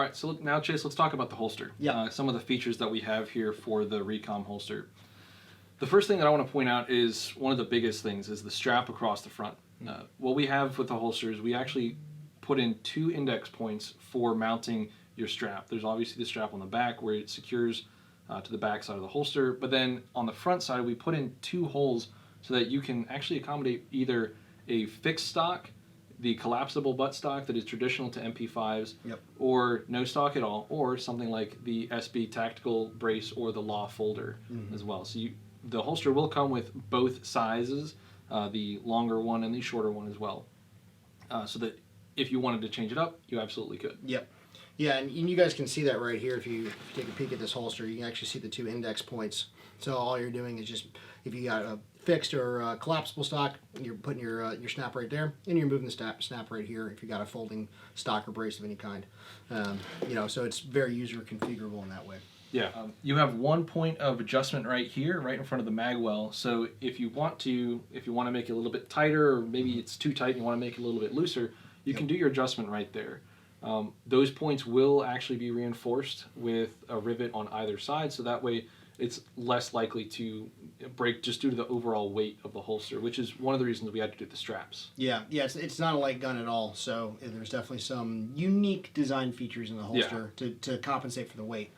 right, so now Chase, let's talk about the holster. Yeah. Some of the features that we have here for the Recom holster. The first thing that I want to point out is one of the biggest things is the strap across the front. What we have with the holsters, we actually put in 2 index points for mounting your strap. There's obviously the strap on the back where it secures to the back side of the holster, but then on the front side we put in 2 holes so that you can actually accommodate either a fixed stock, the collapsible buttstock that is traditional to MP5s, or no stock at all, or something like the SB tactical brace or the Law folder as well. So the holster will come with both sizes, the longer one and the shorter one as well, so that if you wanted to change it up, you absolutely could. Yep. Yeah, and you guys can see that right here. If you take a peek at this holster, you can actually see the 2 index points. So all you're doing is just, if you got a fixed or collapsible stock, you're putting your snap right there, and you're moving the snap right here if you got a folding stock or brace of any kind. So it's very user configurable in that way. Yeah, you have 1 point of adjustment right here, right in front of the mag well. So if you want to make it a little bit tighter, or maybe it's too tight and you want to make it a little bit looser, you can do your adjustment right there. Those points will actually be reinforced with a rivet on either side, so that way it's less likely to break just due to the overall weight of the holster, which is one of the reasons we had to do the straps. Yeah, it's not a light gun at all, so there's definitely some unique design features in the holster to compensate for the weight.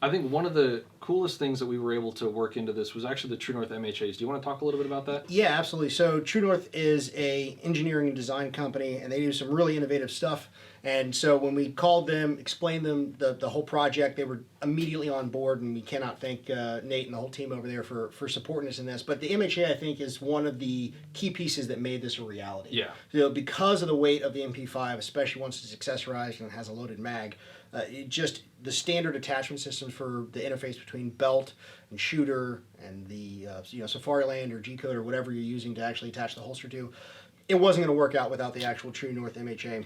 I think one of the coolest things that we were able to work into this was actually the True North MHAs. Do you want to talk a little bit about that? Yeah, absolutely. So True North is a engineering and design company, and they do some really innovative stuff. And so when we called them, explained them the whole project, they were immediately on board, and we cannot thank Nate and the whole team over there for supporting us in this. But the MHA, I think, is one of the key pieces that made this a reality. Yeah. Because of the weight of the MP5, especially once it's accessorized and has a loaded mag, the standard attachment systems for the interface between belt and shooter and the Safariland or G-code or whatever you're using to actually attach the holster to, it wasn't going to work out without the actual True North MHA.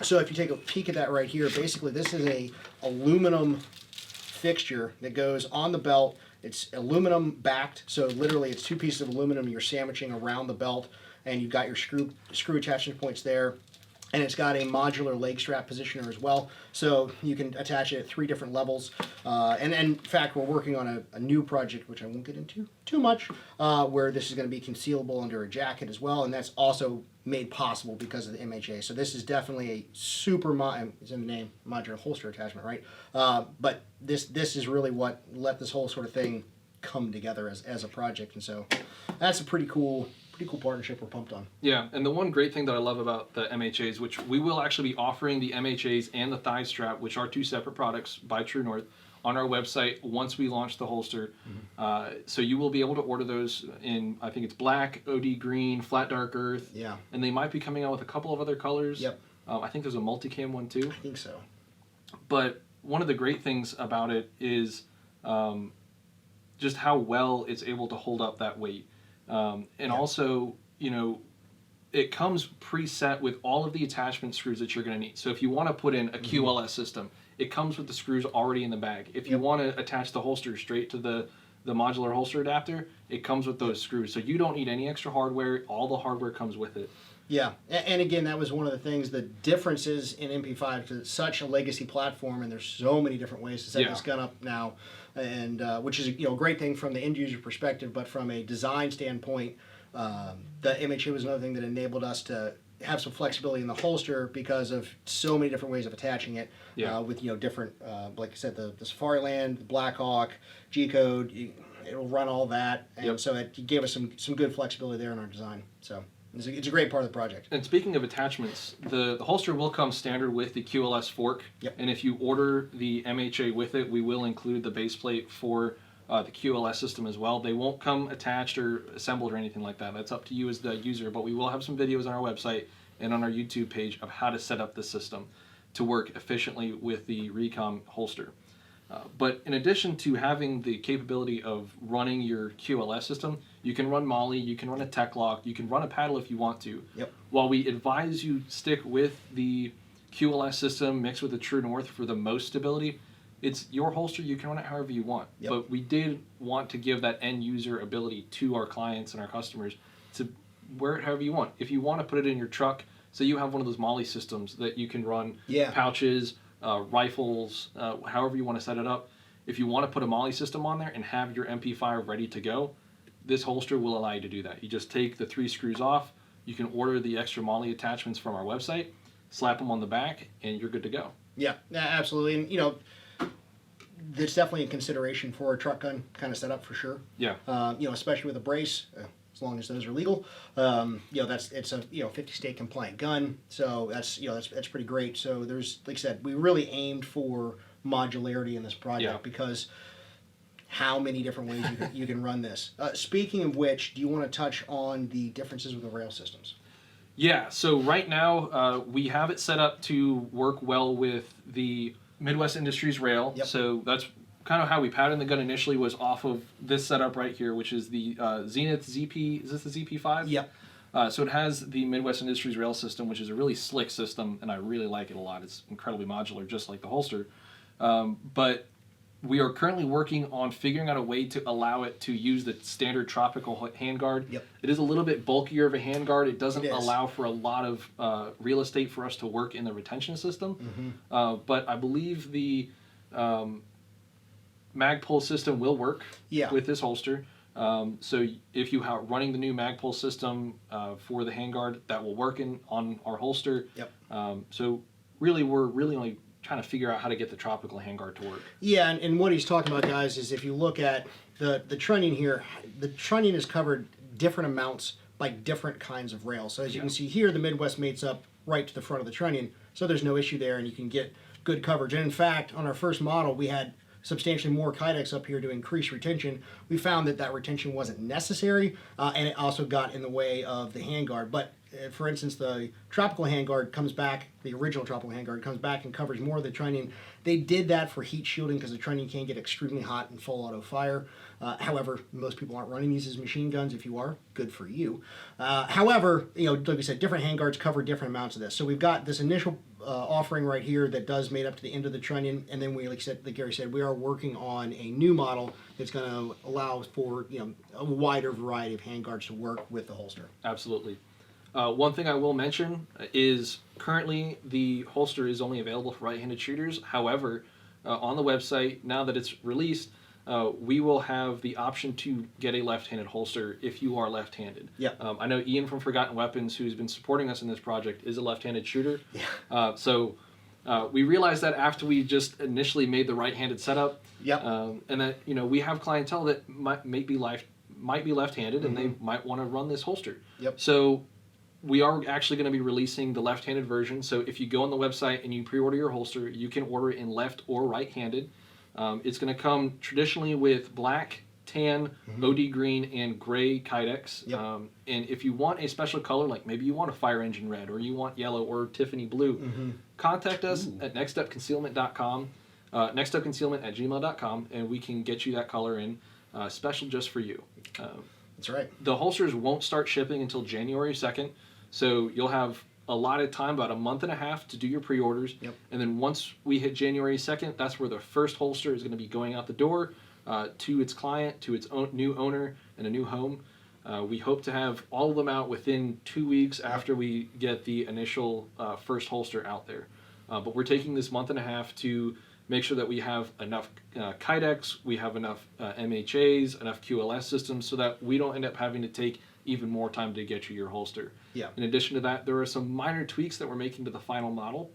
So if you take a peek at that right here, basically this is a aluminum fixture that goes on the belt. It's aluminum backed, so literally it's 2 pieces of aluminum you're sandwiching around the belt, and you've got your screw attachment points there. And it's got a modular leg strap positioner as well, so you can attach it at 3 different levels. And in fact, we're working on a new project, which I won't get into too much, where this is going to be concealable under a jacket as well, and that's also made possible because of the MHA. So this is definitely a super, it's in the name, modular holster attachment, right? But this is really what let this whole sort of thing come together as a project, and so that's a pretty cool partnership we're pumped on. Yeah, and the one great thing that I love about the MHAs, which we will actually be offering the MHAs and the thigh strap, which are 2 separate products by True North, on our website once we launch the holster. So you will be able to order those in, I think it's black, OD green, flat dark earth. Yeah. And they might be coming out with a couple of other colors. Yep. I think there's a multicam one too. I think so. But one of the great things about it is just how well it's able to hold up that weight. And also, it comes preset with all of the attachment screws that you're going to need. So if you want to put in a QLS system, it comes with the screws already in the bag. If you want to attach the holster straight to the modular holster adapter, it comes with those screws. So you don't need any extra hardware. All the hardware comes with it. Yeah, and again, that was one of the things, the differences in MP5, because it's such a legacy platform, and there's so many different ways to set this gun up now, and which is a great thing from the end user perspective, but from a design standpoint, the MHA was another thing that enabled us to have some flexibility in the holster because of so many different ways of attaching it with different, like I said, the Safariland, the Blackhawk, G-code, it'll run all that, and so it gave us some good flexibility there in our design. So it's a great part of the project. And speaking of attachments, the holster will come standard with the QLS fork. And if you order the MHA with it, we will include the base plate for the QLS system as well. They won't come attached or assembled or anything like that. That's up to you as the user, but we will have some videos on our website and on our YouTube page of how to set up the system to work efficiently with the Recom holster. But in addition to having the capability of running your QLS system, you can run Molly, you can run a Tech Lock, you can run a paddle if you want to. While we advise you stick with the QLS system mixed with the True North for the most stability, it's your holster, you can run it however you want. But we did want to give that end user ability to our clients and our customers to wear it however you want. If you want to put it in your truck, so you have one of those Molly systems that you can run pouches, rifles, however you want to set it up. If you want to put a MOLLE system on there and have your MP5 ready to go, this holster will allow you to do that. You just take the 3 screws off. You can order the extra MOLLE attachments from our website, slap them on the back, and you're good to go. Yeah, absolutely. And, you know, there's definitely a consideration for a truck gun kind of setup for sure. Yeah. You know, especially with a brace, as long as those are legal. You know, it's a 50 state compliant gun, so that's that's pretty great. So there's, like I said, we really aimed for modularity in this project because how many different ways you can run this. Speaking of which, do you want to touch on the differences with the rail systems? Yeah, so right now we have it set up to work well with the Midwest Industries rail. Yep. So that's kind of how we patterned the gun initially, was off of this setup right here, which is the Zenith ZP. Is this the ZP5? Yep. So it has the Midwest Industries rail system, which is a really slick system, and I really like it a lot. It's incredibly modular, just like the holster. But we are currently working on figuring out a way to allow it to use the standard tropical handguard. Yep. It is a little bit bulkier of a handguard. It doesn't It is. allow for a lot of real estate for us to work in the retention system. But I believe the Magpul system will work with this holster. So if you are running the new Magpul system for the handguard, that will work on our holster. Yep. So really, we're really only trying to figure out how to get the tropical handguard to work. Yeah, and what he's talking about, guys, is if you look at the trunnion here, the trunnion is covered different amounts by different kinds of rails. So as you can see here, the Midwest mates up right to the front of the trunnion, so there's no issue there, and you can get good coverage. And in fact, on our first model, we had substantially more Kydex up here to increase retention. We found that retention wasn't necessary, and it also got in the way of the handguard. But for instance, the tropical handguard comes back, the original tropical handguard comes back and covers more of the trunnion. They did that for heat shielding because the trunnion can get extremely hot and full auto fire. However, most people aren't running these as machine guns. If you are, good for you. However, you know, like we said, different handguards cover different amounts of this. So we've got this initial offering right here that does mate up to the end of the trunnion, and then we, like Gary said, we are working on a new model that's going to allow for, you know, a wider variety of handguards to work with the holster. Absolutely. One thing I will mention is currently the holster is only available for right-handed shooters. However, on the website, now that it's released, we will have the option to get a left-handed holster if you are left-handed. Yeah. I know Ian from Forgotten Weapons, who's been supporting us in this project, is a left-handed shooter. Yeah. So we realized that after we just initially made the right-handed setup. Yep. And that, you know, we have clientele that might be left-handed, and they might want to run this holster. Yep. So we are actually going to be releasing the left-handed version. So if you go on the website and you pre-order your holster, you can order it in left or right-handed. It's going to come traditionally with black, tan, OD green, and gray Kydex. Yep. And if you want a special color, like maybe you want a fire engine red, or you want yellow or Tiffany blue, contact us at nextstepconcealment.com, nextstepconcealment@gmail.com, and we can get you that color in, special just for you. That's right. The holsters won't start shipping until January 2nd, so you'll have a lot of time, about a month and a half, to do your pre-orders. Yep. And then once we hit January 2nd, that's where the first holster is going to be going out the door to its client, to its new owner, and a new home. We hope to have all of them out within 2 weeks after we get the initial first holster out there. But we're taking this month and a half to make sure that we have enough Kydex, we have enough MHAs, enough QLS systems, so that we don't end up having to take even more time to get you your holster. Yeah. In addition to that, there are some minor tweaks that we're making to the final model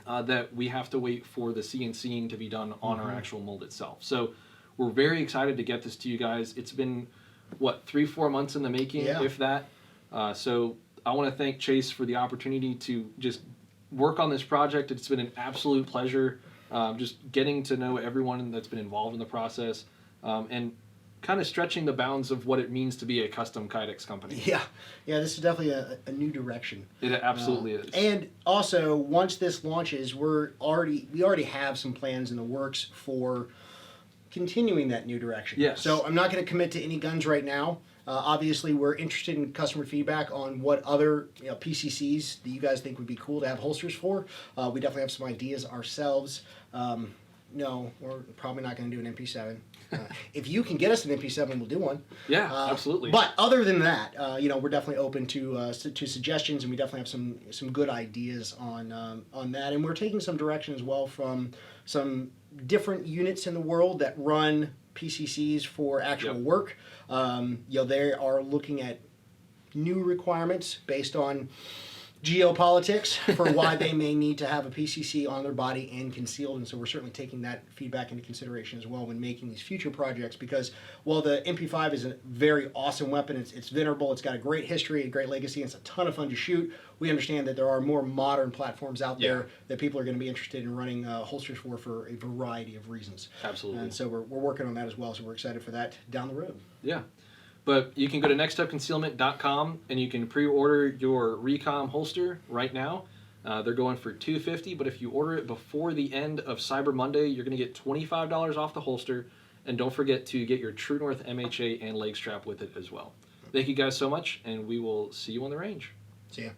that we have to wait for the CNCing to be done on our actual mold itself. So we're very excited to get this to you guys. It's been, 3-4 months in the making, if that. So I want to thank Chase for the opportunity to just work on this project. It's been an absolute pleasure just getting to know everyone that's been involved in the process, and kind of stretching the bounds of what it means to be a custom Kydex company. Yeah, this is definitely a new direction. It absolutely is. And also, once this launches, we already have some plans in the works for continuing that new direction. Yes. So I'm not going to commit to any guns right now. Obviously, we're interested in customer feedback on what other PCCs that you guys think would be cool to have holsters for. We definitely have some ideas ourselves. No, we're probably not going to do an MP7. If you can get us an MP7, we'll do one. Yeah, absolutely. But other than that, we're definitely open to suggestions, and we definitely have some good ideas on that. And we're taking some direction as well from some different units in the world that run PCCs for actual work. They are looking at new requirements based on geopolitics for why they may need to have a PCC on their body and concealed, and so we're certainly taking that feedback into consideration as well when making these future projects, because while the MP5 is a very awesome weapon, it's venerable, it's got a great history, a great legacy, and it's a ton of fun to shoot, we understand that there are more modern platforms out there that people are going to be interested in running holsters for a variety of reasons. Absolutely. And so we're working on that as well, so we're excited for that down the road. Yeah. But you can go to nextupconcealment.com and you can pre-order your Recom holster right now. They're going for $250, but if you order it before the end of Cyber Monday, you're going to get $25 off the holster. And don't forget to get your True North MHA and leg strap with it as well. Thank you guys so much, and we will see you on the range. See ya.